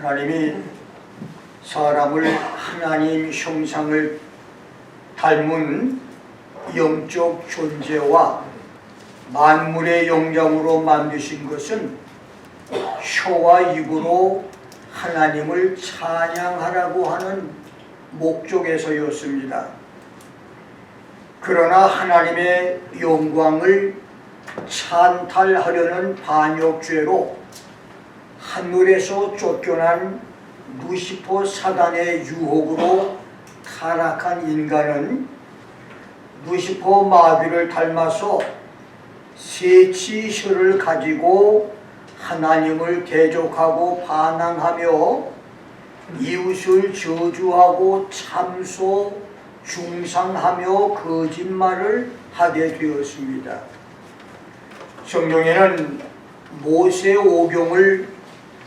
하나님이 사람을 하나님 형상을 닮은 영적 존재와 만물의 영장으로 만드신 것은 혀와 입으로 하나님을 찬양하라고 하는 목적에서였습니다. 그러나 하나님의 영광을 찬탈하려는 반역죄로 하늘에서 쫓겨난 루시퍼 사단의 유혹으로 타락한 인간은 루시퍼 마귀를 닮아서 세치혀를 가지고 하나님을 대적하고 반항하며 이웃을 저주하고 참소, 중상하며 거짓말을 하게 되었습니다. 성경에는 모세 오경을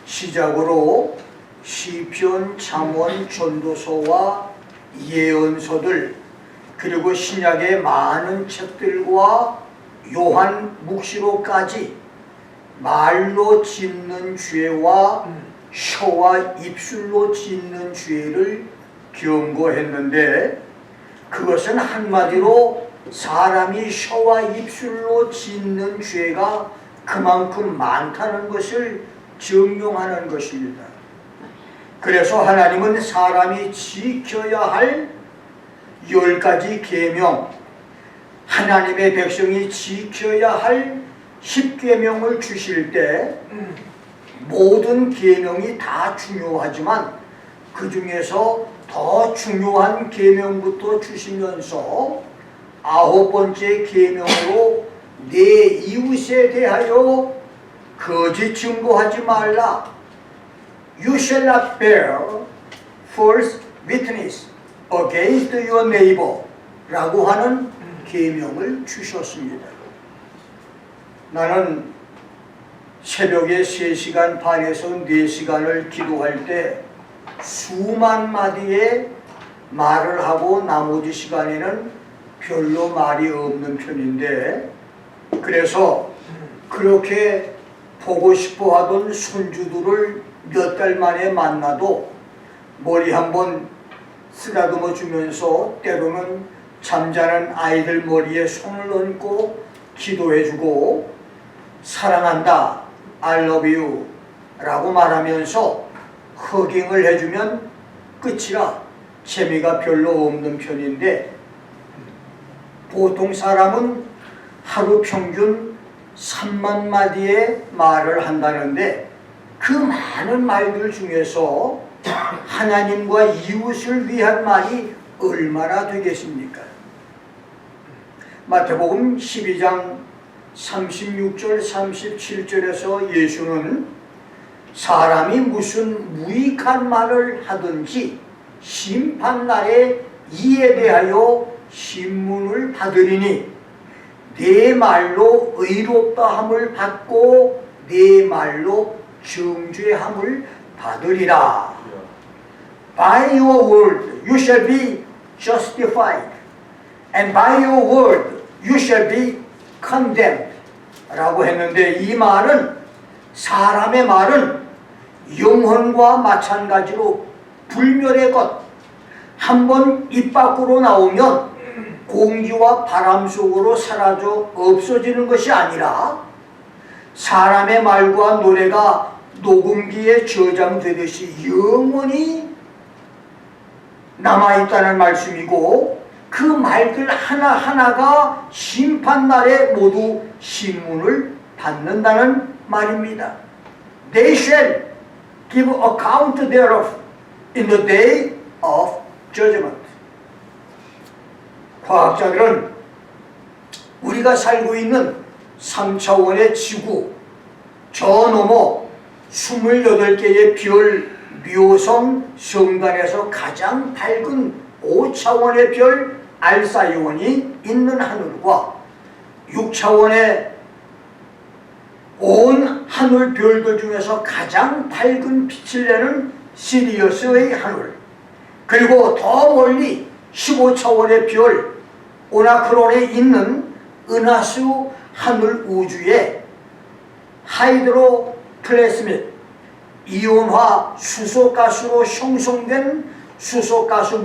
시작으로 시편, 잠언, 전도서와 예언서들, 그리고 신약의 많은 책들과 요한 묵시록까지 말로 짓는 죄와 혀와 입술로 짓는 죄를 경고했는데, 그것은 한마디로 사람이 혀와 입술로 짓는 죄가 그만큼 많다는 것을 증명하는 것입니다. 그래서 하나님은 사람이 지켜야 할 10가지 계명, 하나님의 백성이 지켜야 할 10계명을 주실 때 모든 계명이 다 중요하지만 그 중에서 더 중요한 계명부터 주시면서 9번째 계명으로 내 이웃에 대하여 거짓 증거하지 말라. You shall not bear false witness against your neighbor 라고 하는 계명을 주셨습니다. 나는 새벽에 3시간 반에서 4시간을 기도할 때 수만 마디의 말을 하고 나머지 시간에는 별로 말이 없는 편인데, 그래서 그렇게 보고 싶어 하던 손주들을 몇 달 만에 만나도 머리 한번 쓰다듬어 주면서 때로는 잠자는 아이들 머리에 손을 얹고 기도해주고 사랑한다, I love you 라고 말하면서 허깅을 해주면 끝이라 재미가 별로 없는 편인데, 보통 사람은 하루 평균 3만 마디의 말을 한다는데, 그 많은 말들 중에서 하나님과 이웃을 위한 말이 얼마나 되겠습니까? 마태복음 12장 36절 37절에서 예수는 사람이 무슨 무익한 말을 하든지 심판날에 이에 대하여 신문을 받으리니 내 말로 의롭다함을 받고 내 말로 정죄함을 받으리라. By your word you shall be justified, and by your word you shall be condemned 라고 했는데, 이 말은, 사람의 말은 영혼과 마찬가지로 불멸의 것, 한번 입 밖으로 나오면 공기와 바람 속으로 사라져 없어지는 것이 아니라 사람의 말과 노래가 녹음기에 저장되듯이 영원히 남아있다는 말씀이고, 그 말들 하나하나가 심판날에 모두 신문을 받는다는 말입니다. They shall give account thereof in the day of judgment. 과학자들은 우리가 살고 있는 3차원의 지구 저 너머 28개의 별 묘성 성단에서 가장 밝은 5차원의 별 알사이온이 있는 하늘과 6차원의 온 하늘 별들 중에서 가장 밝은 빛을 내는 시리어스의 하늘, 그리고 더 멀리 15차원의 별 오나크론에 있는 은하수 하늘 우주에 하이드로 플래스밋 이온화 수소가스로 형성된 수소가스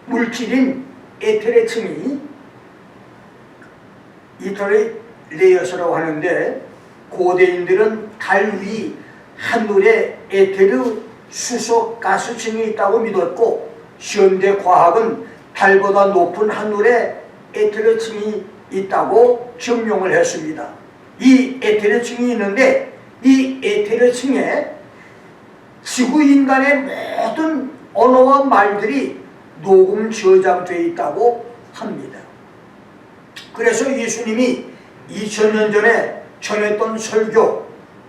물질인 에테르층이 이터리 레이어스라고 하는데, 고대인들은 달 위 한눈에 에테르 수소가스층이 있다고 믿었고, 현대 과학은 달보다 높은 한눈에 에테르층이 있다고 증명을 했습니다. 이 에테르층이 있는데, 이 에테르층에 지구 인간의 모든 언어와 말들이 녹음 저장되어 있다고 합니다. 그래서 예수님이 2000년 전에 전했던 설교,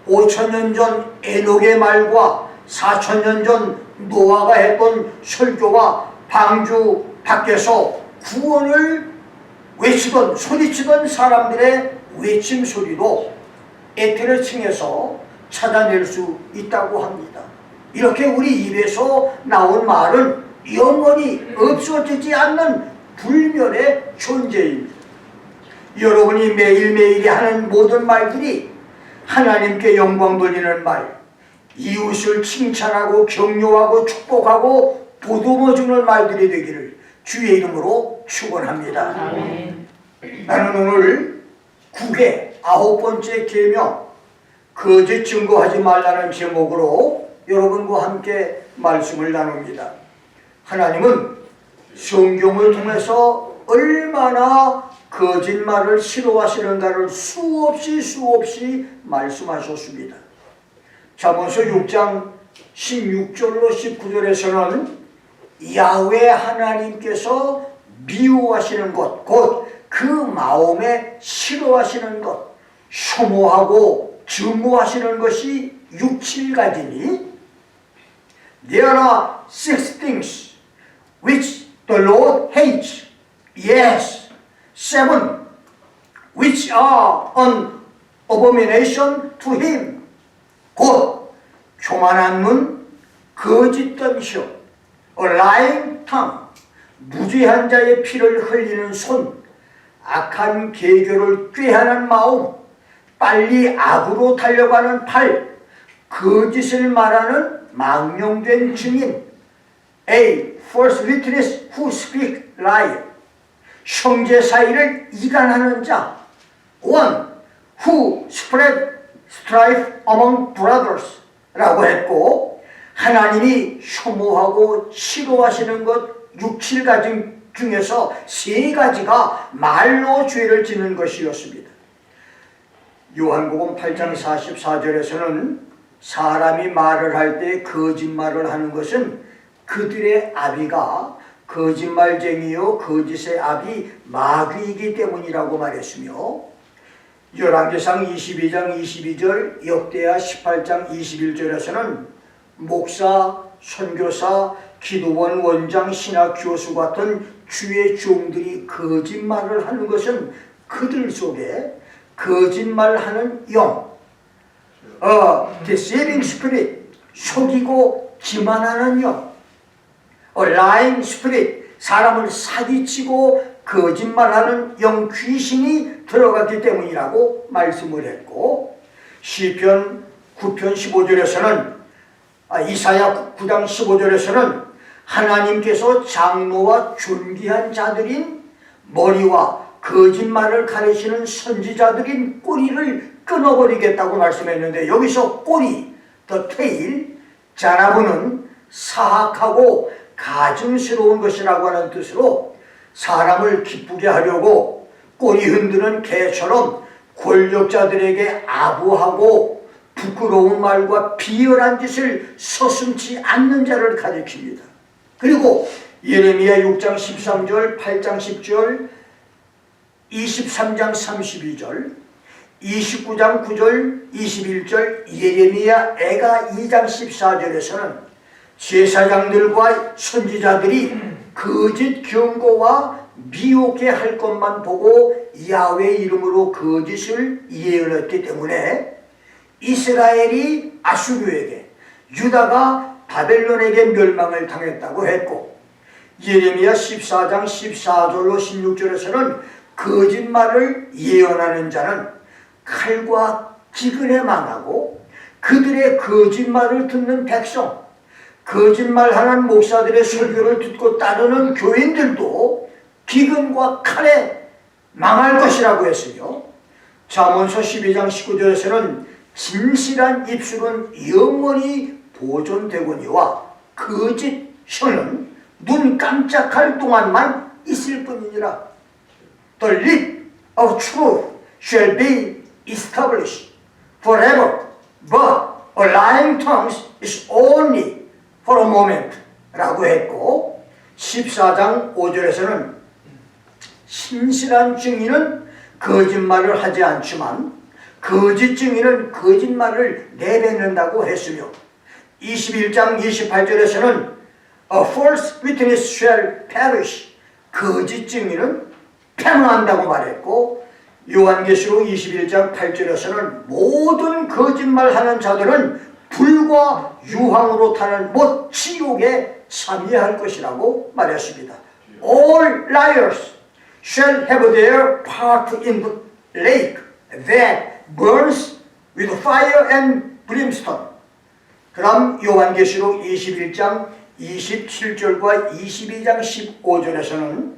5000년 전 에녹의 말과 4000년 전 노아가 했던 설교와 방주 밖에서 구원을 외치던, 소리치던 사람들의 외침 소리도 에테르층에서 찾아낼 수 있다고 합니다. 이렇게 우리 입에서 나온 말은 영원히 없어지지 않는 불멸의 존재입니다. 여러분이 매일매일 하는 모든 말들이 하나님께 영광 돌리는 말, 이웃을 칭찬하고 격려하고 축복하고 보듬어주는 말들이 되기를 주의 이름으로 축원합니다. 아멘. 나는 오늘 9회 9번째 계명, 거짓 증거하지 말라는 제목으로 여러분과 함께 말씀을 나눕니다. 하나님은 성경을 통해서 얼마나 거짓말을 싫어하시는가를 수없이 말씀하셨습니다. 잠언서 6장 16절로 19절에서는 야훼 하나님께서 미워하시는 것, 곧 그 마음에 싫어하시는 것, 혐오하고 증오하시는 것이 6, 7가지니 There are 6 things which the Lord hates. Yes, 7 which are an abomination to him. 곧 교만한 눈, 거짓된 혀, a lying tongue, 무죄한 자의 피를 흘리는 손, 악한 계교를 꾀하는 마음, 빨리 악으로 달려가는 팔, 거짓을 말하는 망령된 증인, A false witness who speak lie, 형제 사이를 이간하는 자, one who spread strife among brothers 라고 했고, 하나님이 혐오하고 싫어하시는 것 6, 7가지 중에서 3가지가 말로 죄를 짓는 것이었습니다. 요한복음 8장 44절에서는 사람이 말을 할 때 거짓말을 하는 것은 그들의 아비가 거짓말쟁이요 거짓의 아비 마귀이기 때문이라고 말했으며, 열왕기상 22장 22절, 역대하 18장 21절에서는 목사, 선교사, 기도원 원장, 신학 교수 같은 주의 종들이 거짓말을 하는 것은 그들 속에 거짓말하는 영, deceiving spirit, 속이고 기만하는 영, lying spirit, 사람을 사기치고 거짓말하는 영, 귀신이 들어갔기 때문이라고 말씀을 했고, 시편 9편 15절에서는 이사야 9장 15절에서는 하나님께서 장로와 존귀한 자들인 머리와 거짓말을 가르치는 선지자들인 꼬리를 끊어버리겠다고 말씀했는데, 여기서 꼬리, the tail, 자나부는 사악하고 가증스러운 것이라고 하는 뜻으로 사람을 기쁘게 하려고 꼬리 흔드는 개처럼 권력자들에게 아부하고 부끄러운 말과 비열한 짓을 서슴지 않는 자를 가리킵니다. 그리고 예레미야 6장 13절, 8장 10절, 23장 32절, 29장 9절, 21절, 예레미야 애가 2장 14절에서는 제사장들과 선지자들이 거짓 경고와 미혹해 할 것만 보고 야훼 이름으로 거짓을 예언했기 때문에 이스라엘이 아수르에게, 유다가 바벨론에게 멸망을 당했다고 했고, 예레미야 14장 14절로 16절에서는 거짓말을 예언하는 자는 칼과 기근에 망하고 그들의 거짓말을 듣는 백성, 거짓말하는 목사들의 설교를 듣고 따르는 교인들도 기근과 칼에 망할 것이라고 했으며, 잠언서 12장 19절에서는 진실한 입술은 영원히 보존되거니와 거짓 혀는 눈 깜짝할 동안만 있을 뿐이니라. The lip of truth shall be established forever, but a lying tongue is only for a moment 라고 했고, 14장 5절에서는 신실한 증인은 거짓말을 하지 않지만 거짓 증인은 거짓말을 내뱉는다고 했으며, 21장 28절에서는 A false witness shall perish, 거짓 증인은 패망한다고 말했고, 요한계시록 21장 8절에서는 모든 거짓말하는 자들은 불과 유황으로 타는 못 지옥에 참여할 것이라고 말했습니다. All liars shall have their part in the lake that burns with fire and brimstone. 그 다음 요한계시록 21장 27절과 22장 15절에서는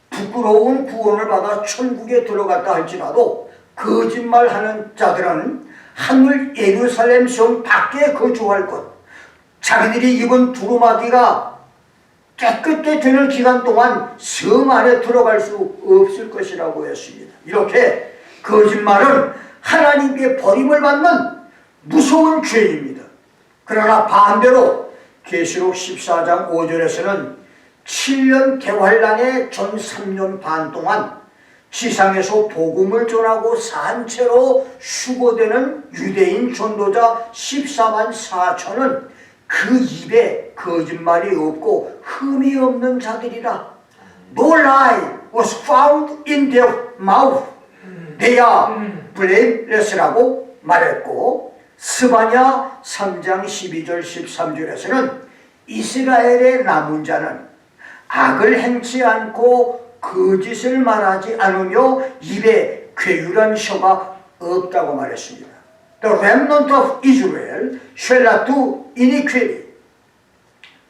부끄러운 구원을 받아 천국에 들어갔다 할지라도 거짓말하는 자들은 하늘 예루살렘 성 밖에 거주할 것, 자기들이 입은 두루마기가 깨끗게 되는 기간 동안 성 안에 들어갈 수 없을 것이라고 했습니다. 이렇게 거짓말은 하나님께 버림을 받는 무서운 죄입니다. 그러나 반대로 계시록 14장 5절에서는 7년 개활란의 전 3년 반 동안 지상에서 복음을 전하고 산채로 수고되는 유대인 전도자 14만 4천은 그 입에 거짓말이 없고 흠이 없는 자들이라. No lie was found in their mouth. They are blameless라고 말했고, 스바냐 3장 12절 13절에서는 이스라엘의 남은 자는 악을 행치 않고 거짓을 말하지 않으며 입에 괴유란 혀가 없다고 말했습니다. The remnant of Israel shall not do iniquity,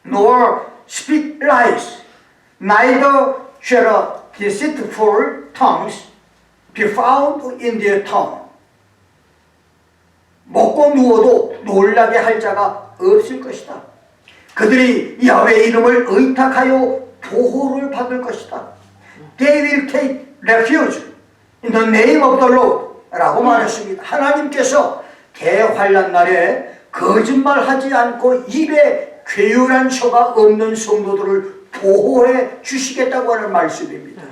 nor speak lies, neither shall a deceitful tongues be found in their tongue. 먹고 누워도 놀라게 할 자가 없을 것이다. 그들이 야훼 이름을 의탁하여 보호를 받을 것이다. They will take refuge in the name of the Lord 라고 말했습니다. 하나님께서 대환란 날에 거짓말하지 않고 입에 괴유란 혀가 없는 성도들을 보호해 주시겠다고 하는 말씀입니다.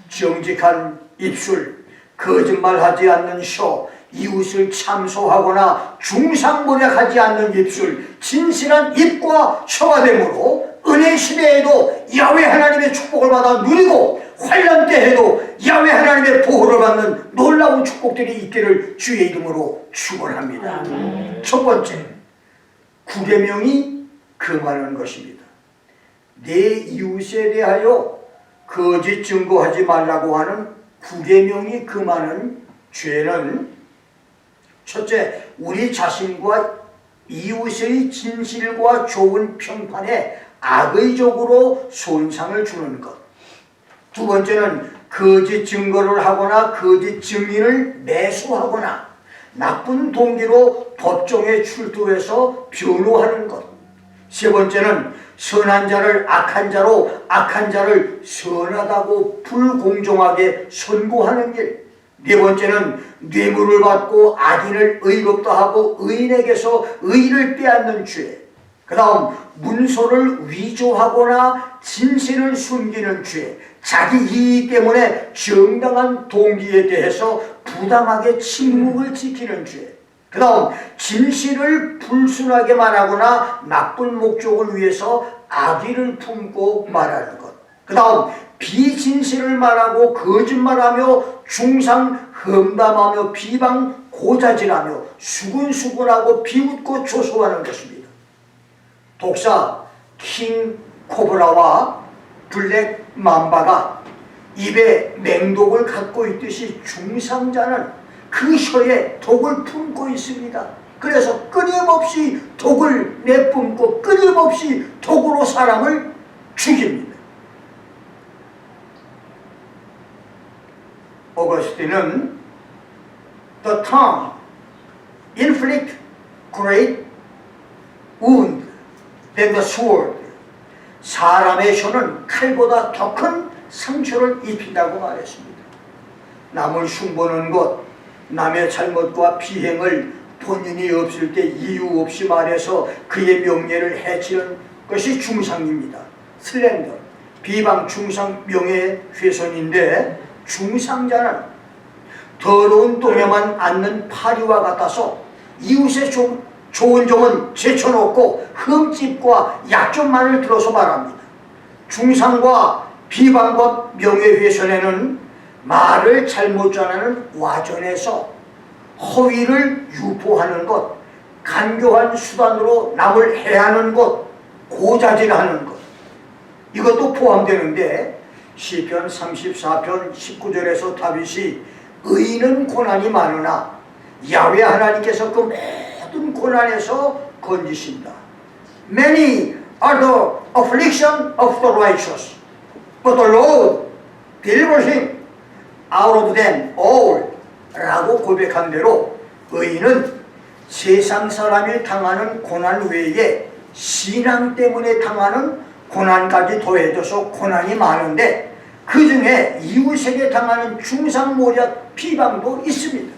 정직한 입술, 거짓말하지 않는 혀, 이웃을 참소하거나 중상모략하지 않는 입술, 진실한 입과 혀가 되므로 은혜 시대에도 야훼 하나님의 축복을 받아 누리고 환난 때에도 야훼 하나님의 보호를 받는 놀라운 축복들이 있기를 주의 이름으로 축원합니다. 첫 번째, 구계명이 금하는 것입니다. 내 이웃에 대하여 거짓 증거하지 말라고 하는 구계명이 금하는 죄는, 첫째, 우리 자신과 이웃의 진실과 좋은 평판에 악의적으로 손상을 주는 것. 두 번째는 거짓 증거를 하거나 거짓 증인을 매수하거나 나쁜 동기로 법정에 출두해서 변호하는 것. 세 번째는 선한 자를 악한 자로, 악한 자를 선하다고 불공정하게 선고하는 일. 네 번째는 뇌물을 받고 악인을 의롭다 하고 의인에게서 의를 빼앗는 죄. 그 다음 문서를 위조하거나 진실을 숨기는 죄. 자기 이익 때문에 정당한 동기에 대해서 부당하게 침묵을 지키는 죄. 그 다음 진실을 불순하게 말하거나 나쁜 목적을 위해서 악의를 품고 말하는 것. 그 다음 비진실을 말하고 거짓말하며 중상 험담하며 비방 고자질하며 수근수근하고 비웃고 조소하는 것입니다. 독사 킹 코브라와 블랙 맘바가 입에 맹독을 갖고 있듯이 중상자는 그 혀에 독을 품고 있습니다. 그래서 끊임없이 독을 내뿜고 끊임없이 독으로 사람을 죽입니다. 오거스틴은 The tongue inflict great wound than the sword. 사람의 혀는 칼보다 더 큰 상처를 입힌다고 말했습니다. 남을 흉보는 것, 남의 잘못과 비행을 본인이 없을 때 이유 없이 말해서 그의 명예를 해치는 것이 중상입니다. 슬렌더, 비방, 중상, 명예훼손인데 중상자는 더러운 똥에만 앉는 파리와 같아서 이웃의 좋은 점은 제쳐놓고 흠집과 약점만을 들어서 말합니다. 중상과 비방과 명예훼손에는 말을 잘못 전하는 와전에서 허위를 유포하는 것, 간교한 수단으로 남을 해하는 것, 고자질하는 것, 이것도 포함되는데 시편 34편 19절에서 다윗이 의인은 고난이 많으나 야훼 하나님께서 그 모든 고난에서 건지신다. Many are the affliction of the righteous, but the Lord delivers him out of them all. 라고 고백한 대로 의인은 세상 사람이 당하는 고난 외에 신앙 때문에 당하는 고난까지 더해져서 고난이 많은데 그 중에 이웃에게 당하는 중상모략 비방도 있습니다.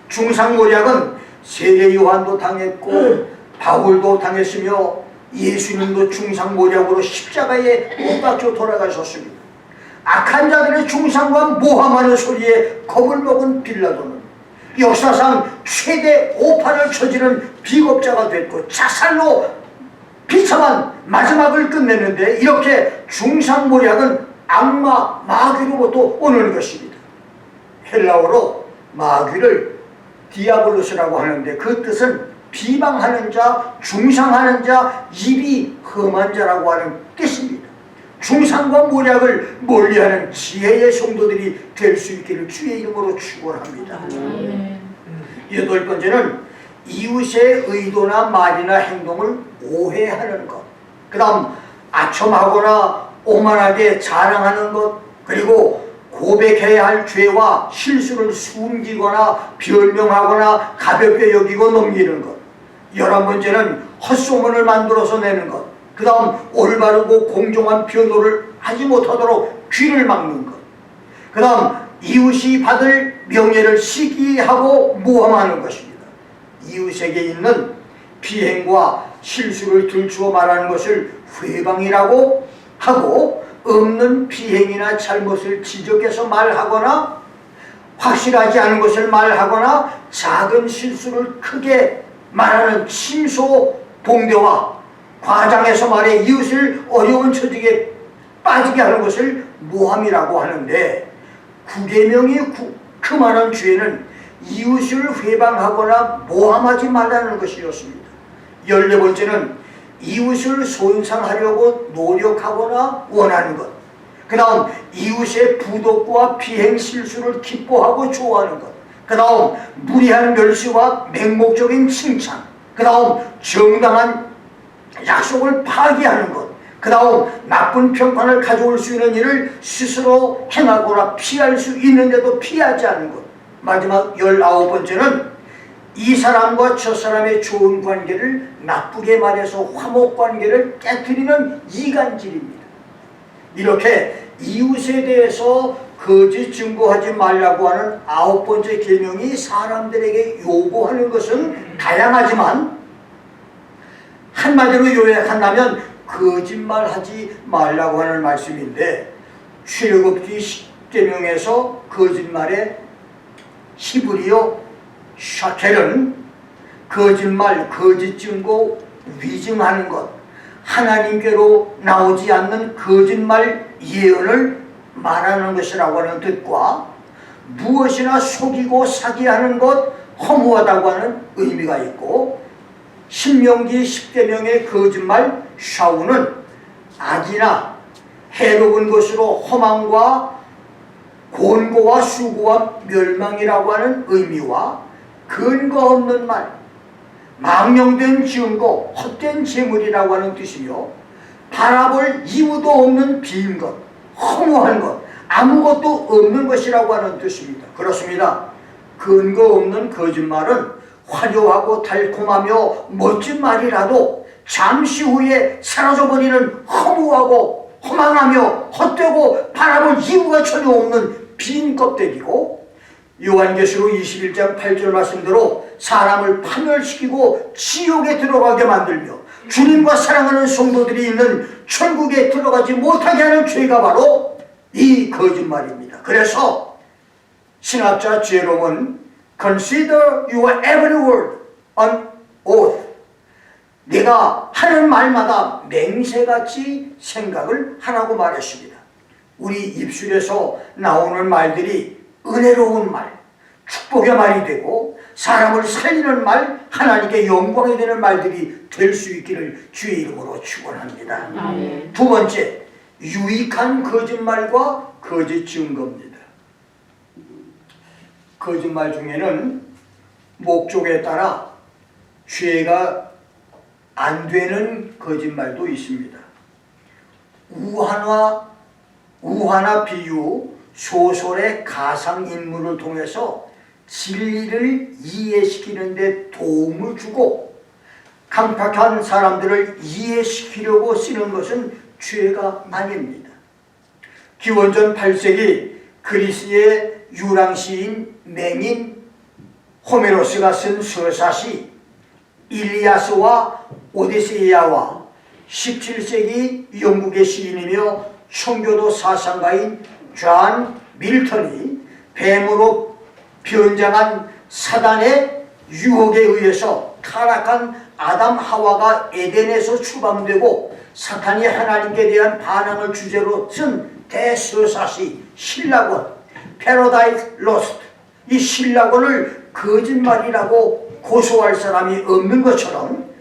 중상모략은 세례 요한도 당했고 바울도 당했으며 예수님도 중상모략으로 십자가에 못 박혀 돌아가셨습니다. 악한 자들의 중상과 모함하는 소리에 겁을 먹은 빌라도는 역사상 최대 오판을 저지른 비겁자가 됐고 자살로 비참한 마지막을 끝냈는데 이렇게 중상모략은 악마 마귀로부터 오는 것입니다. 헬라어로 마귀를 디아블로스라고 하는데 그 뜻은 비방하는 자, 중상하는 자, 입이 험한 자라고 하는 뜻입니다. 중상과 모략을 멀리하는 지혜의 성도들이 될 수 있기를 주의 이름으로 축원합니다. 여덟 번째는 이웃의 의도나 말이나 행동을 오해하는 것. 그 다음 아첨하거나 오만하게 자랑하는 것, 그리고 고백해야 할 죄와 실수를 숨기거나 변명하거나 가볍게 여기고 넘기는 것. 11번째는 헛소문을 만들어서 내는 것. 그 다음 올바르고 공정한 변호를 하지 못하도록 귀를 막는 것. 그 다음 이웃이 받을 명예를 시기하고 모함하는 것입니다. 이웃에게 있는 비행과 실수를 들추어 말하는 것을 회방이라고 하고 없는 비행이나 잘못을 지적해서 말하거나 확실하지 않은 것을 말하거나 작은 실수를 크게 말하는 침소봉대와 과장해서 말해 이웃을 어려운 처지에 빠지게 하는 것을 모함이라고 하는데 구계명이 그만한 죄는 이웃을 회방하거나 모함하지 말라는 것이었습니다. 14번째는 이웃을 손상하려고 노력하거나 원하는 것. 그 다음 이웃의 부독과 비행 실수를 기뻐하고 좋아하는 것. 그 다음 무리한 멸시와 맹목적인 칭찬. 그 다음 정당한 약속을 파기하는 것. 그 다음 나쁜 평판을 가져올 수 있는 일을 스스로 행하거나 피할 수 있는데도 피하지 않는 것. 마지막 19번째는 이 사람과 저 사람의 좋은 관계를 나쁘게 말해서 화목관계를 깨트리는 이간질입니다. 이렇게 이웃에 대해서 거짓 증거하지 말라고 하는 9번째 계명이 사람들에게 요구하는 것은 다양하지만 한마디로 요약한다면 거짓말하지 말라고 하는 말씀인데 출애굽기 10계명에서 거짓말의 히브리어 샤켈은 거짓말, 거짓 증거, 위증하는 것, 하나님께로 나오지 않는 거짓말 예언을 말하는 것이라고 하는 뜻과 무엇이나 속이고 사기하는 것, 허무하다고 하는 의미가 있고 신명기 10계명의 거짓말 샤우는 악이나 해로운 것으로 허망과 곤고와 수고와 멸망이라고 하는 의미와 근거 없는 말, 망령된 증거, 헛된 재물이라고 하는 뜻이며 바라볼 이유도 없는 빈 것, 허무한 것, 아무것도 없는 것이라고 하는 뜻입니다. 그렇습니다. 근거 없는 거짓말은 화려하고 달콤하며 멋진 말이라도 잠시 후에 사라져버리는 허무하고 허망하며 헛되고 바라볼 이유가 전혀 없는 빈 껍데기고, 요한계시록 21장 8절 말씀대로 사람을 파멸시키고 지옥에 들어가게 만들며 주님과 사랑하는 성도들이 있는 천국에 들어가지 못하게 하는 죄가 바로 이 거짓말입니다. 그래서 신학자 제롬은 Consider your every word an oath. 내가 하는 말마다 맹세같이 생각을 하라고 말했습니다. 우리 입술에서 나오는 말들이 은혜로운 말, 축복의 말이 되고 사람을 살리는 말, 하나님께 영광이 되는 말들이 될 수 있기를 주의 이름으로 축원합니다. 두 번째, 유익한 거짓말과 거짓 증거입니다. 거짓말 중에는 목적에 따라 죄가 안 되는 거짓말도 있습니다. 우화나 비유, 소설의 가상인물을 통해서 진리를 이해시키는 데 도움을 주고 강팍한 사람들을 이해시키려고 쓰는 것은 죄가 아닙니다. 기원전 8세기 그리스의 유랑시인 맹인 호메로스가 쓴 서사시 일리아스와 오디세이아와 17세기 영국의 시인이며 청교도 사상가인 존 밀턴이 뱀으로 변장한 사단의 유혹에 의해서 타락한 아담 하와가 에덴에서 추방되고 사탄이 하나님께 대한 반항을 주제로 쓴 대서사시 신라권 패러다이스 로스트, 이 신라권을 거짓말이라고 고소할 사람이 없는 것처럼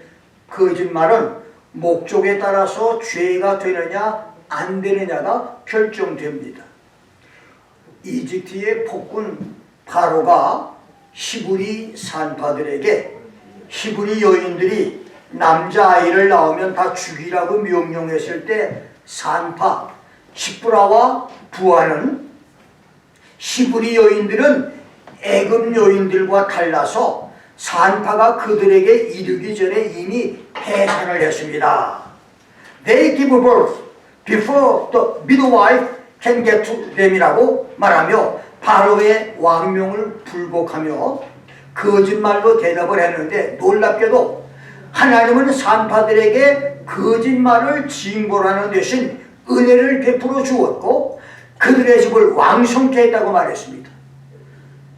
거짓말은 목적에 따라서 죄가 되느냐 안 되느냐가 결정됩니다. 이집트의 폭군 바로가 히브리 산파들에게 히브리 여인들이 남자아이를 낳으면 다 죽이라고 명령했을 때 산파 시프라와 부하는 히브리 여인들은 애굽 여인들과 달라서 산파가 그들에게 이르기 전에 이미 해산을 했습니다. They give birth before the midwife can get to them이라고 말하며 바로의 왕명을 불복하며 거짓말로 대답을 했는데, 놀랍게도 하나님은 산파들에게 거짓말을 징벌하는 대신 은혜를 베풀어 주었고 그들의 집을 왕성케 했다고 말했습니다.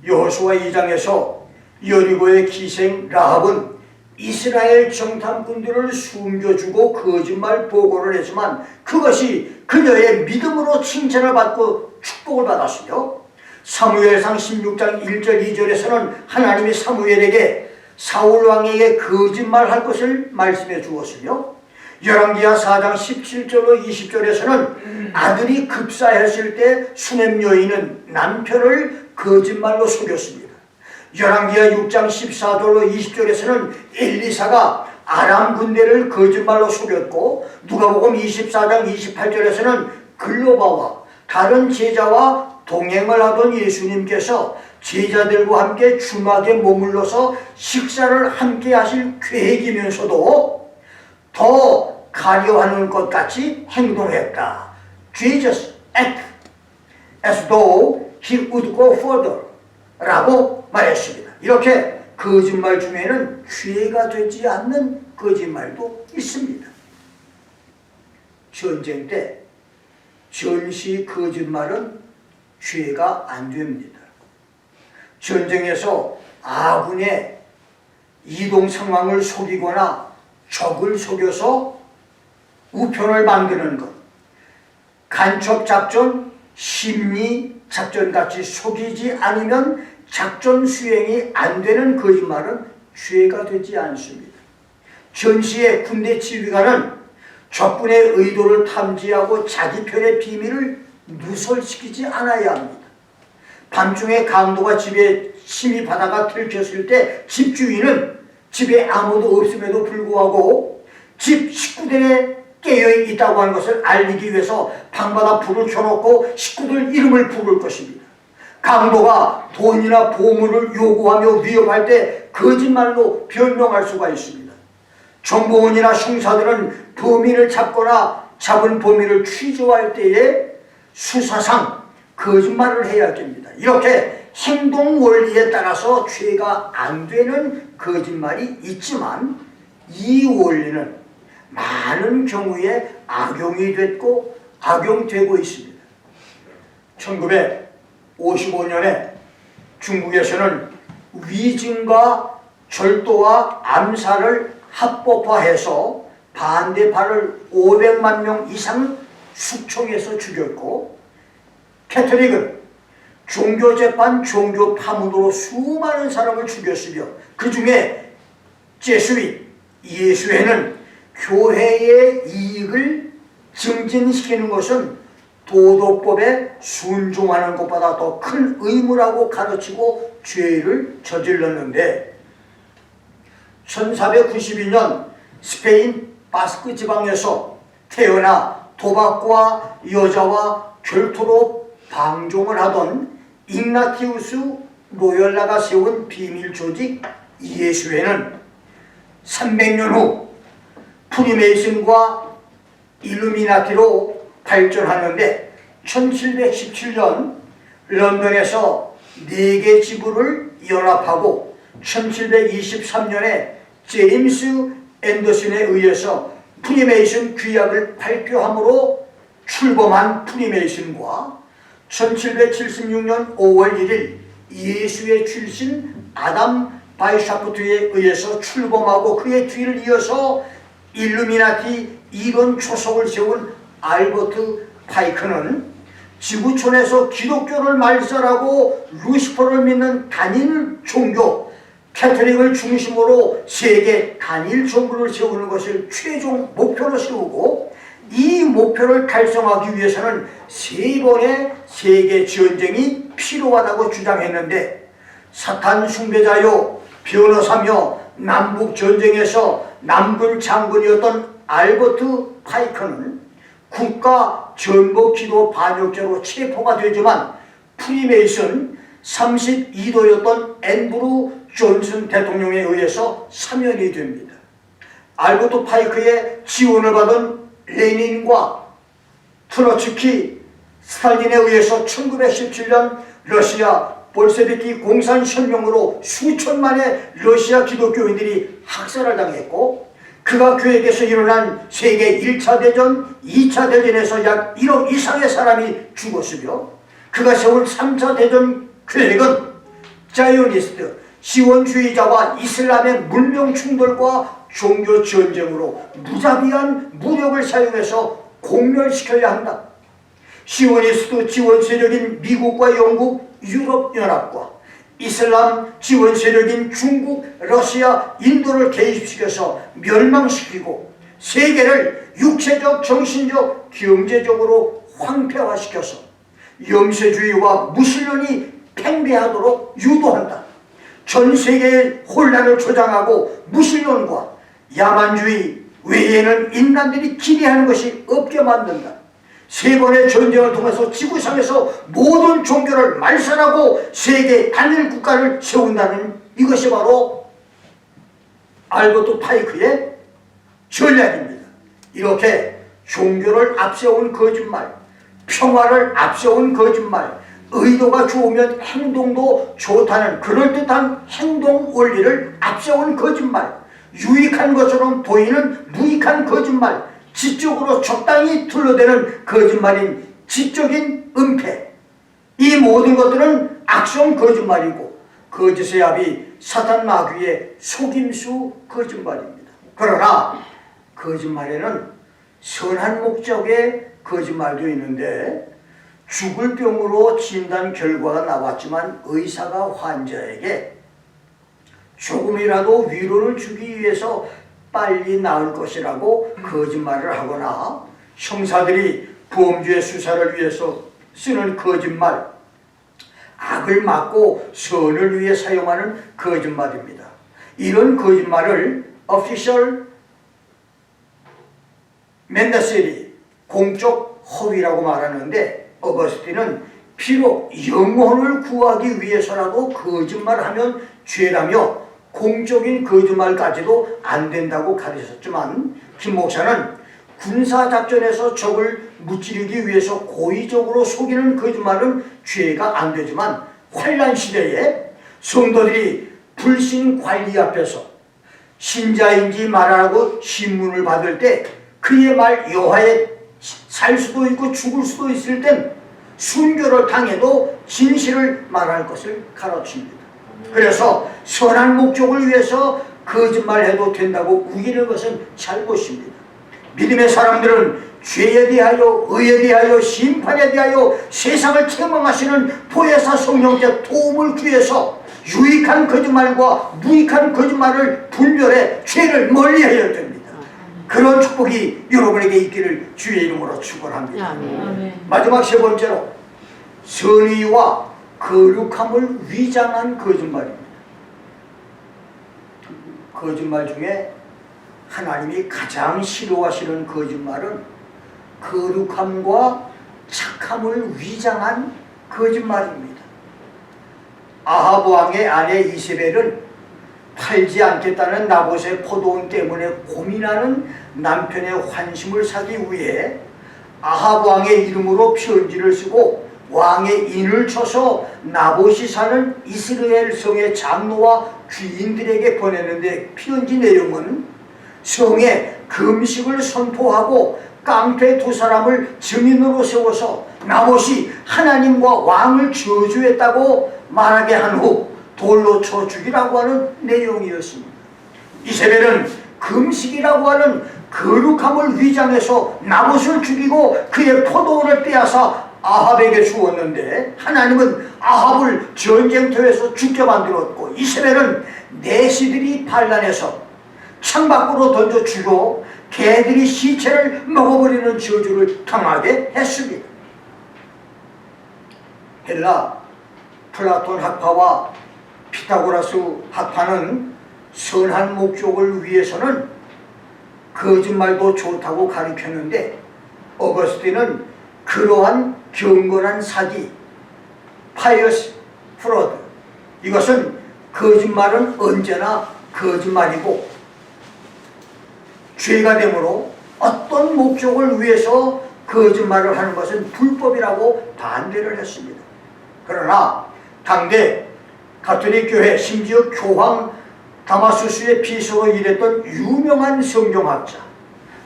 여호수아 2장에서 여리고의 기생 라합은 이스라엘 정탐꾼들을 숨겨주고 거짓말 보고를 했지만 그것이 그녀의 믿음으로 칭찬을 받고 축복을 받았으며, 사무엘상 16장 1절 2절에서는 하나님이 사무엘에게 사울왕에게 거짓말할 것을 말씀해 주었으며, 열왕기하 4장 17절로 20절에서는 아들이 급사했을 때 수넴 여인은 남편을 거짓말로 속였습니다. 열왕기하 6장 14절로 20절에서는 엘리사가 아람 군대를 거짓말로 속였고, 누가복음 24장 28절에서는 글로바와 다른 제자와 동행을 하던 예수님께서 제자들과 함께 주막에 머물러서 식사를 함께 하실 계획이면서도 더 가려하는 것 같이 행동했다. Jesus acted as though he would go further 라고 말했습니다. 이렇게 거짓말 중에는 죄가 되지 않는 거짓말도 있습니다. 전쟁 때 전시 거짓말은 죄가 안 됩니다. 전쟁에서 아군의 이동 상황을 속이거나 적을 속여서 우편을 만드는 것, 간첩작전, 심리작전같이 속이지 않으면 작전 수행이 안 되는 거짓말은 죄가 되지 않습니다. 전시의 군대 지휘관은 적군의 의도를 탐지하고 자기 편의 비밀을 누설시키지 않아야 합니다. 밤중에 강도가 집에 침입하다가 들켰을 때 집주인은 집에 아무도 없음에도 불구하고 집 식구들에 깨어있다고 하는 것을 알리기 위해서 방마다 불을 켜놓고 식구들 이름을 부를 것입니다. 강도가 돈이나 보물을 요구하며 위협할 때 거짓말로 변명할 수가 있습니다. 정보원이나 형사들은 범인을 잡거나 잡은 범인을 취조할 때에 수사상 거짓말을 해야 됩니다. 이렇게 행동 원리에 따라서 죄가 안 되는 거짓말이 있지만 이 원리는 많은 경우에 악용이 됐고 악용되고 있습니다. 1955년에 중국에서는 위증과 절도와 암살을 합법화해서 반대파를 500만 명 이상 숙청해서 죽였고, 캐톨릭은 종교재판, 종교 파문으로 수많은 사람을 죽였으며 그 중에 제수잇, 예수회는 교회의 이익을 증진시키는 것은 도덕법에 순종하는 것보다 더 큰 의무라고 가르치고 죄를 저질렀는데, 1492년 스페인 바스크 지방에서 태어나 도박과 여자와 결투로 방종을 하던 igna티우스 로열라가 세운 비밀 조직 예수회는 300년 후 프리메이슨과 일루미나티로 발전하는데 1717년 런던에서 4개 지부를 연합하고 1723년에 제임스 앤더슨에 의해서 프리메이슨 규약을 발표함으로 출범한 프리메이슨과 1776년 5월 1일 예수의 출신 아담 바이샤프트에 의해서 출범하고 그의 뒤를 이어서 일루미나티 이론 초석을 세운 알버트 파이크는 지구촌에서 기독교를 말살하고 루시퍼를 믿는 단일 종교 캐톨릭을 중심으로 세계 단일 정부를 세우는 것을 최종 목표로 세우고, 이 목표를 달성하기 위해서는 3번의 세계 전쟁이 필요하다고 주장했는데, 사탄 숭배자요 변호사며 남북 전쟁에서 남군 장군이었던 알버트 파이커는 국가 전복 기도 반역죄로 체포가 되지만 프리메이슨 32도였던 앤드루 존슨 대통령에 의해서 사면이 됩니다. 알버트 파이크의 지원을 받은 레닌과 트로츠키, 스탈린에 의해서 1917년 러시아 볼셰비키 공산혁명으로 수천만의 러시아 기독교인들이 학살을 당했고, 그가 계획에서 일어난 세계 1차 대전, 2차 대전에서 약 1억 이상의 사람이 죽었으며, 그가 세운 3차 대전 계획은 자이오니스트, 시원주의자와 이슬람의 문명 충돌과 종교 전쟁으로 무자비한 무력을 사용해서 공멸시켜야 한다. 시오니스트 지원 세력인 미국과 영국, 유럽연합과 이슬람 지원 세력인 중국, 러시아, 인도를 개입시켜서 멸망시키고 세계를 육체적, 정신적, 경제적으로 황폐화시켜서 염세주의와 무신론이 팽배하도록 유도한다. 전 세계의 혼란을 조장하고 무신론과 야만주의 외에는 인간들이 기대하는 것이 없게 만든다. 3번의 전쟁을 통해서 지구상에서 모든 종교를 말살하고 세계 단일 국가를 세운다는 이것이 바로 알버트 파이크의 전략입니다. 이렇게 종교를 앞세운 거짓말, 평화를 앞세운 거짓말, 의도가 좋으면 행동도 좋다는 그럴듯한 행동 원리를 앞세운 거짓말, 유익한 것처럼 보이는 무익한 거짓말, 지적으로 적당히 둘러대는 거짓말인 지적인 은폐, 이 모든 것들은 악성 거짓말이고 거짓의 합이 사탄 마귀의 속임수 거짓말입니다. 그러나 거짓말에는 선한 목적의 거짓말도 있는데, 죽을 병으로 진단 결과가 나왔지만 의사가 환자에게 조금이라도 위로를 주기 위해서 빨리 나을 것이라고 거짓말을 하거나, 형사들이 범죄 수사를 위해서 쓰는 거짓말, 악을 막고 선을 위해 사용하는 거짓말입니다. 이런 거짓말을 official mendacy, 공적 허위라고 말하는데, 어거스틴은 비록 영혼을 구하기 위해서라도 거짓말하면 죄라며 공적인 거짓말까지도 안 된다고 가르쳤지만, 김 목사는 군사작전에서 적을 무찌르기 위해서 고의적으로 속이는 거짓말은 죄가 안 되지만, 환란 시대에 성도들이 불신 관리 앞에서 신자인지 말하라고 신문을 받을 때 그의 말 여하에 살 수도 있고 죽을 수도 있을 땐 순교를 당해도 진실을 말할 것을 가르칩니다. 그래서 선한 목적을 위해서 거짓말해도 된다고 우기는 것은 잘못입니다. 믿음의 사람들은 죄에 대하여, 의에 대하여, 심판에 대하여 세상을 책망하시는 보혜사 성령께 도움을 구해서 유익한 거짓말과 무익한 거짓말을 분별해 죄를 멀리해야 됩니다. 그런 축복이 여러분에게 있기를 주의 이름으로 축원합니다. 마지막 세 번째로, 선의와 거룩함을 위장한 거짓말입니다. 거짓말 중에 하나님이 가장 싫어하시는 거짓말은 거룩함과 착함을 위장한 거짓말입니다. 아합 왕의 아내 이세벨은 팔지 않겠다는 나봇의 포도원 때문에 고민하는 남편의 환심을 사기 위해 아합 왕의 이름으로 편지를 쓰고 왕의 인을 쳐서 나봇이 사는 이스라엘 성의 장로와 귀인들에게 보내는데, 편지 내용은 성에 금식을 선포하고 깡패 두 사람을 증인으로 세워서 나봇이 하나님과 왕을 저주했다고 말하게 한 후 돌로 쳐 죽이라고 하는 내용이었습니다. 이세벨은 금식이라고 하는 거룩함을 위장해서 나봇을 죽이고 그의 포도원을 빼앗아 아합에게 주었는데, 하나님은 아합을 전쟁터에서 죽게 만들었고 이세벨은 내시들이 반란해서 창밖으로 던져 죽여 개들이 시체를 먹어버리는 저주를 당하게 했습니다. 헬라 플라톤 학파와 피타고라스 학파는 선한 목적을 위해서는 거짓말도 좋다고 가르쳤는데, 어거스틴은 그러한 경건한 사기, 파이어스 프로드, 이것은 거짓말은 언제나 거짓말이고 죄가 되므로 어떤 목적을 위해서 거짓말을 하는 것은 불법이라고 반대를 했습니다. 그러나 당대 가톨릭 교회, 심지어 교황 다마수스의 비서로 일했던 유명한 성경학자,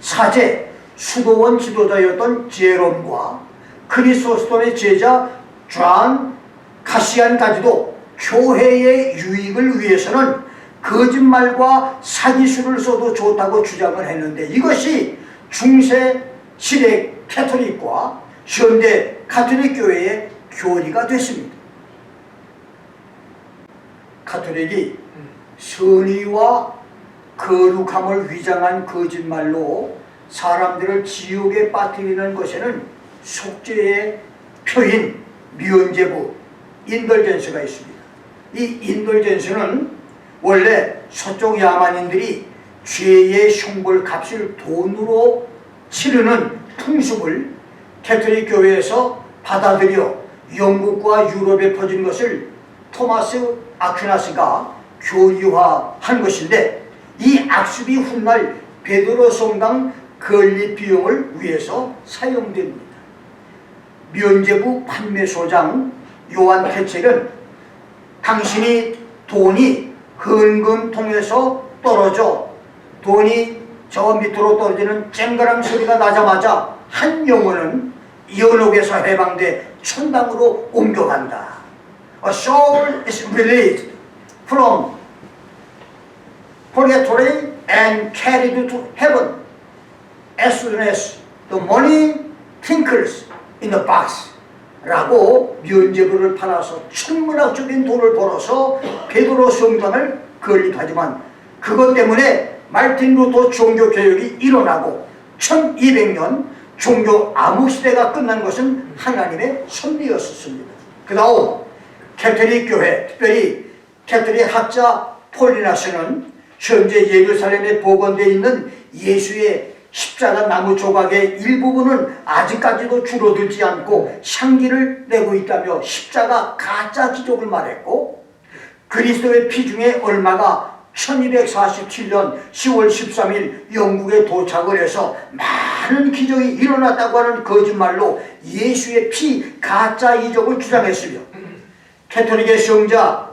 사제, 수도원 지도자였던 제롬과 크리소스톰의 제자 존 카시안까지도 교회의 유익을 위해서는 거짓말과 사기술을 써도 좋다고 주장을 했는데, 이것이 중세 시대 캐톨릭과 현대 가톨릭 교회의 교리가 됐습니다. 가톨릭이 선의와 거룩함을 위장한 거짓말로 사람들을 지옥에 빠뜨리는 것에는 속죄의 표인 미언제부, 인덜젠스가 있습니다. 이 인덜젠스는 원래 서쪽 야만인들이 죄의 흉벌 값을 돈으로 치르는 풍습을 캐톨릭 교회에서 받아들여 영국과 유럽에 퍼진 것을 토마스 아퀴나스가 교리화한 것인데, 이 악습이 훗날 베드로 성당 건립 비용을 위해서 사용됩니다. 면제부 판매소장 요한 케첼은 당신이 돈이 헌금통에서 떨어져 돈이 저 밑으로 떨어지는 쨍그랑 소리가 나자마자 한 영혼은 연옥에서 해방돼 천당으로 옮겨간다. A soul is released from purgatory and carried to heaven as soon as the money tinkles in the box. 라고 면제부를 팔아서 천문학적인 돈을 벌어서 베드로 성당을 건립하지만, 그것 때문에 말틴 루터 종교개혁이 일어나고 1200년 종교 암흑시대가 끝난 것은 하나님의 섭리였습니다. 그 다음 캐톨릭 교회, 특별히 캐톨릭 학자 폴리나스는 현재 예루살렘에 복원되어 있는 예수의 십자가 나무 조각의 일부분은 아직까지도 줄어들지 않고 향기를 내고 있다며 십자가 가짜 기적을 말했고, 그리스도의 피 중에 얼마가 1247년 10월 13일 영국에 도착을 해서 많은 기적이 일어났다고 하는 거짓말로 예수의 피 가짜 이적을 주장했으며, 캐톨릭의 성자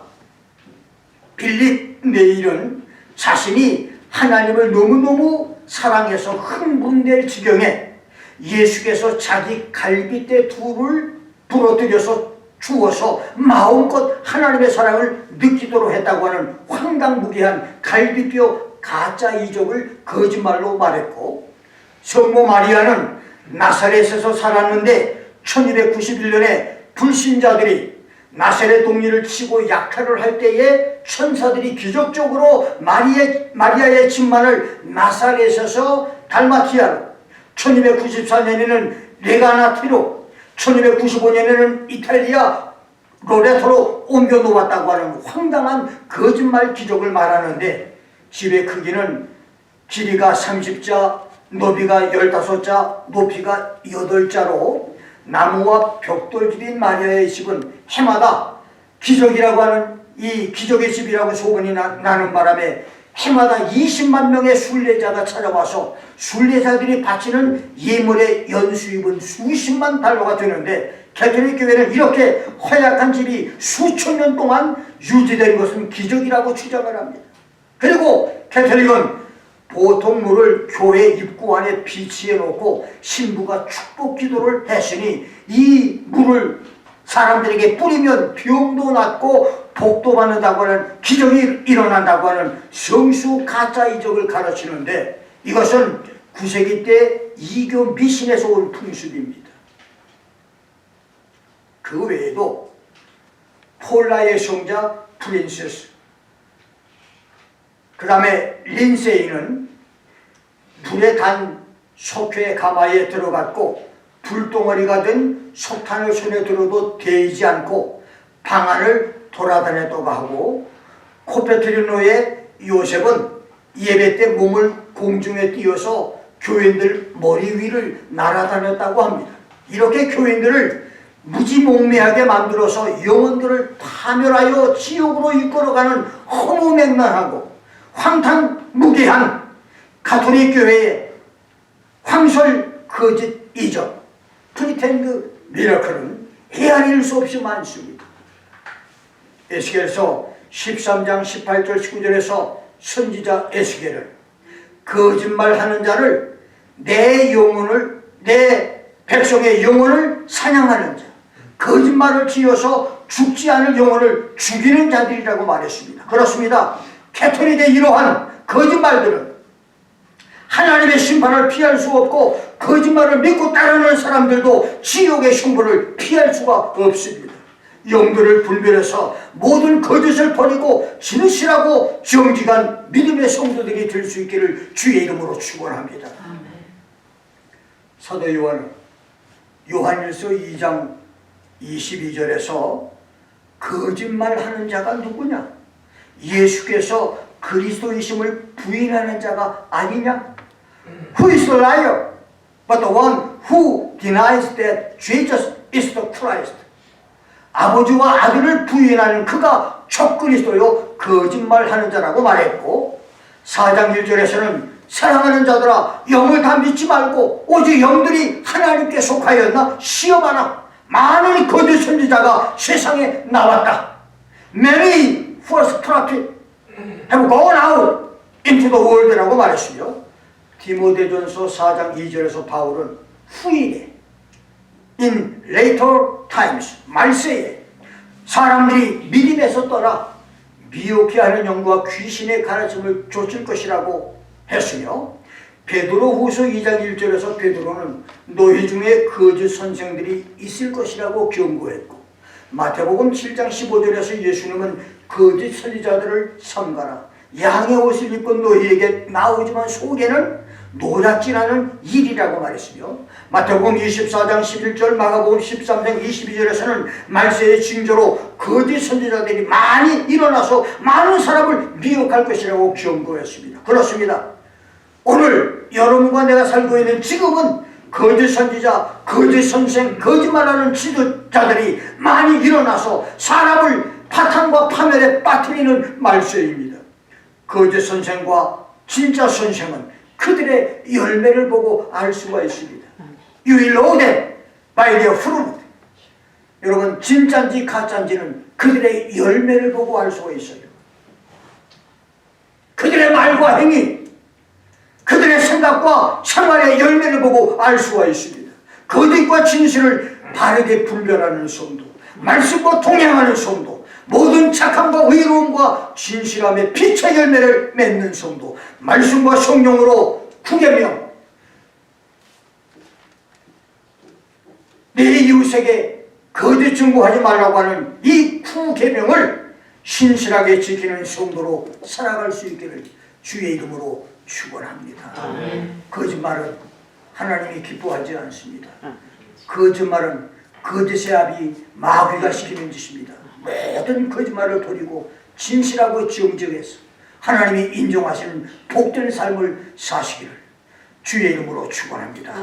빌립 네일은 자신이 하나님을 너무너무 사랑해서 흥분될 지경에 예수께서 자기 갈빗대 둘을 부러뜨려서 주어서 마음껏 하나님의 사랑을 느끼도록 했다고 하는 황당무계한 갈비뼈 가짜 이적을 거짓말로 말했고, 성모 마리아는 나사렛에서 살았는데 1291년에 불신자들이 나사렛 동리를 치고 약탈을 할 때에 천사들이 기적적으로 마리아의 집만을 나사렛에서 달마티아로, 1294년에는 레가나티로, 1295년에는 이탈리아 로레토로 옮겨 놓았다고 하는 황당한 거짓말 기적을 말하는데, 집의 크기는 길이가 30자, 너비가 15자, 높이가 8자로 나무와 벽돌집인 마리아의 집은 해마다 기적이라고 하는 이 기적의 집이라고 소문이 나는 바람에 해마다 20만 명의 순례자가 찾아와서 순례자들이 바치는 예물의 연수입은 수십만 달러가 되는데, 캐톨릭 교회는 이렇게 허약한 집이 수천 년 동안 유지된 것은 기적이라고 주장을 합니다. 그리고 캐톨릭은 보통 물을 교회 입구 안에 비치해 놓고 신부가 축복 기도를 했으니 이 물을 사람들에게 뿌리면 병도 낫고 복도 받는다고 하는 기적이 일어난다고 하는 성수 가짜 이적을 가르치는데, 이것은 9세기 때 이교 미신에서 온 풍습입니다. 그 외에도 폴라의 성자 프린세스, 그 다음에 린세이는 불에 단 석회 가마에 들어갔고 불덩어리가 된 석탄을 손에 들어도 데이지 않고 방 안을 돌아다녔다고 하고, 코페트리노의 요셉은 예배 때 몸을 공중에 띄워서 교인들 머리 위를 날아다녔다고 합니다. 이렇게 교인들을 무지몽매하게 만들어서 영혼들을 파멸하여 지옥으로 이끌어가는 허무맹랑하고 황당무계한 가톨릭 교회의 황설 거짓 이적 프리텐드 미러클은 헤아릴 수 없이 많습니다. 에스겔서 13장 18절 19절에서 선지자 에스겔은 거짓말하는 자를 내 백성의 영혼을 사냥하는 자, 거짓말을 지어서 죽지 않을 영혼을 죽이는 자들이라고 말했습니다. 그렇습니다. 캐톨릭의 이러한 거짓말들은 하나님의 심판을 피할 수 없고, 거짓말을 믿고 따르는 사람들도 지옥의 흉보를 피할 수가 없습니다. 영들을 분별해서 모든 거짓을 버리고 진실하고 정직한 믿음의 성도들이 될 수 있기를 주의 이름으로 축원합니다. 사도 요한은 요한일서 2장 22절에서 거짓말하는 자가 누구냐? 예수께서 그리스도이심을 부인하는 자가 아니냐? Who is the liar but the one who denies that Jesus is the Christ? 아버지와 아들을 부인하는 그가 적그리스도요 거짓말하는 자라고 말했고, 4장 1절에서는 사랑하는 자들아 영을 다 믿지 말고 오직 영들이 하나님께 속하였나 시험하나 많은 거짓 선지자가 세상에 나왔다. Many false prophets have gone out into the world라고 말했으며, 디모데전서 4장 2절에서 바울은 후일에 in later times 말세에 사람들이 믿음에서 떠나 미혹해 하는 영과 귀신의 가르침을 좇을 것이라고 했으며, 베드로후서 2장 1절에서 베드로는 너희 중에 거짓 선생들이 있을 것이라고 경고했고, 마태복음 7장 15절에서 예수님은 거짓 선지자들을 삼가라, 양의 옷을 입고 너희에게 나오지만 속에는 노략질하는 일이라고 말했으며 마태복음 24장 11절 마가복음 13장 22절에서는 말세의 징조로 거짓 선지자들이 많이 일어나서 많은 사람을 미혹할 것이라고 경고했습니다. 그렇습니다. 오늘 여러분과 내가 살고 있는 지금은 거짓 선지자, 거짓 선생, 거짓말하는 지도자들이 많이 일어나서 사람을 파탄과 파멸에 빠뜨리는 말세입니다. 거짓 선생과 진짜 선생은 그들의 열매를 보고 알 수가 있습니다. You will know them by their fruit. 여러분, 진짜인지 가짜인지는 그들의 열매를 보고 알 수가 있어요. 그들의 말과 행위, 그들의 생각과 생활의 열매를 보고 알 수가 있습니다. 거짓과 진실을 바르게 분별하는 성도, 말씀과 동행하는 성도, 모든 착함과 의로움과 진실함의 빛의 열매를 맺는 성도, 말씀과 성령으로 구계명, 내 이웃에게 거짓 증거하지 말라고 하는 이 구계명을 신실하게 지키는 성도로 살아갈 수 있기를 주의 이름으로 축원합니다. 거짓말은 하나님이 기뻐하지 않습니다. 거짓말은 거짓의 아비 마귀가 시키는 짓입니다. 모든 거짓말을 버리고 진실하고 정직해서 하나님이 인정하시는 복된 삶을 사시기를 주의 이름으로 축원합니다.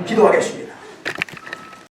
기도하겠습니다.